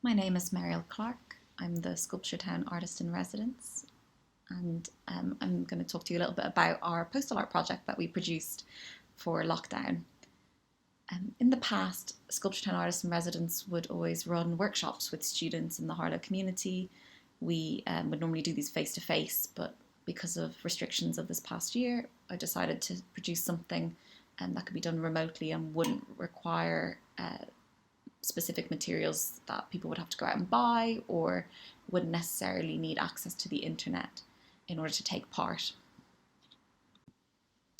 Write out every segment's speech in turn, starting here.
My name is Meriel Clarke. I'm the Sculpture Town Artist in Residence, and I'm going to talk to you a little bit about our postal art project that we produced for lockdown. In the past, Sculpture Town Artist in Residence would always run workshops with students in the Harlow community. We would normally do these face to face, but because of restrictions of this past year, I decided to produce something that could be done remotely and wouldn't require specific materials that people would have to go out and buy or wouldn't necessarily need access to the internet in order to take part.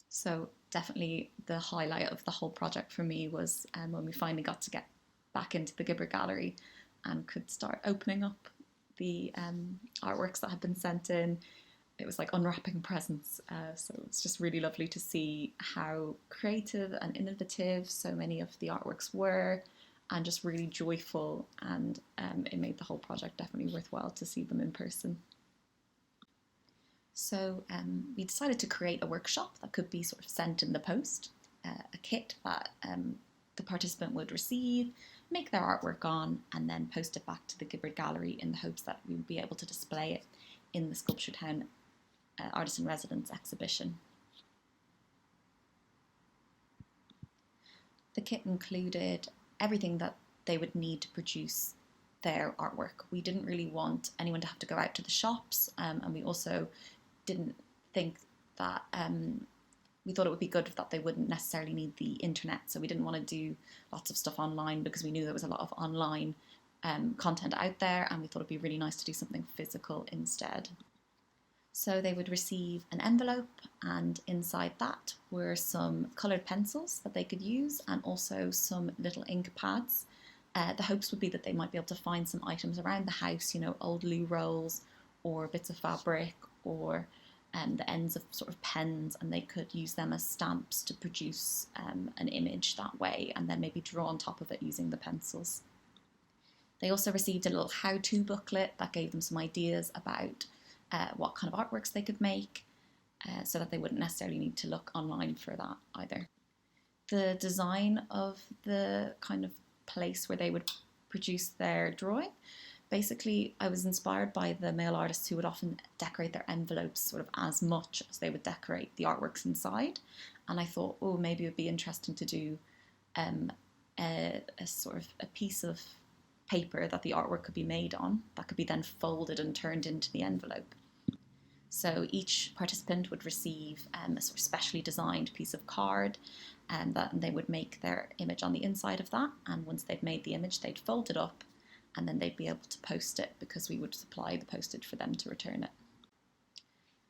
So definitely the highlight of the whole project for me was when we finally got to get back into the Gibber Gallery and could start opening up the artworks that had been sent in. It was like unwrapping presents, so it's just really lovely to see how creative and innovative so many of the artworks were, and just really joyful, and it made the whole project definitely worthwhile to see them in person. So we decided to create a workshop that could be sort of sent in the post, a kit that the participant would receive, make their artwork on, and then post it back to the Gibbard Gallery in the hopes that we would be able to display it in the Sculpture Town Artist in Residence exhibition. The kit included everything that they would need to produce their artwork. We didn't really want anyone to have to go out to the shops, and we also didn't think that we thought it would be good that they wouldn't necessarily need the internet, so we didn't want to do lots of stuff online because we knew there was a lot of online content out there, and we thought it'd be really nice to do something physical instead. So they would receive an envelope, and inside that were some coloured pencils that they could use and also some little ink pads. The hopes would be that they might be able to find some items around the house, you know, old loo rolls or bits of fabric or the ends of sort of pens, and they could use them as stamps to produce an image that way and then maybe draw on top of it using the pencils. They also received a little how-to booklet that gave them some ideas about what kind of artworks they could make, so that they wouldn't necessarily need to look online for that either. The design of the kind of place where they would produce their drawing, basically I was inspired by the male artists who would often decorate their envelopes sort of as much as they would decorate the artworks inside, and I thought, oh, maybe it would be interesting to do a sort of a piece of paper that the artwork could be made on that could be then folded and turned into the envelope. So each participant would receive a sort of specially designed piece of card, and they would make their image on the inside of that, and once they'd made the image they'd fold it up and then they'd be able to post it because we would supply the postage for them to return it.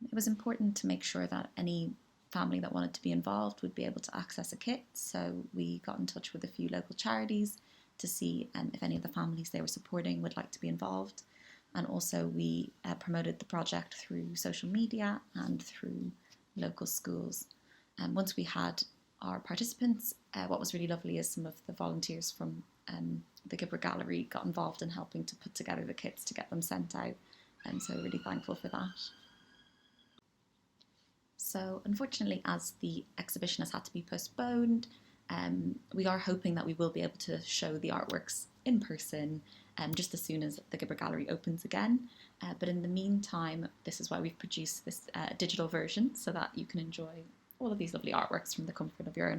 It was important to make sure that any family that wanted to be involved would be able to access a kit, so we got in touch with a few local charities to see if any of the families they were supporting would like to be involved. And also we promoted the project through social media and through local schools. And once we had our participants, what was really lovely is some of the volunteers from the Gibber Gallery got involved in helping to put together the kits to get them sent out, and so really thankful for that. So unfortunately, as the exhibition has had to be postponed, we are hoping that we will be able to show the artworks in person just as soon as the Gibber Gallery opens again. But in the meantime, this is why we've produced this digital version so that you can enjoy all of these lovely artworks from the comfort of your own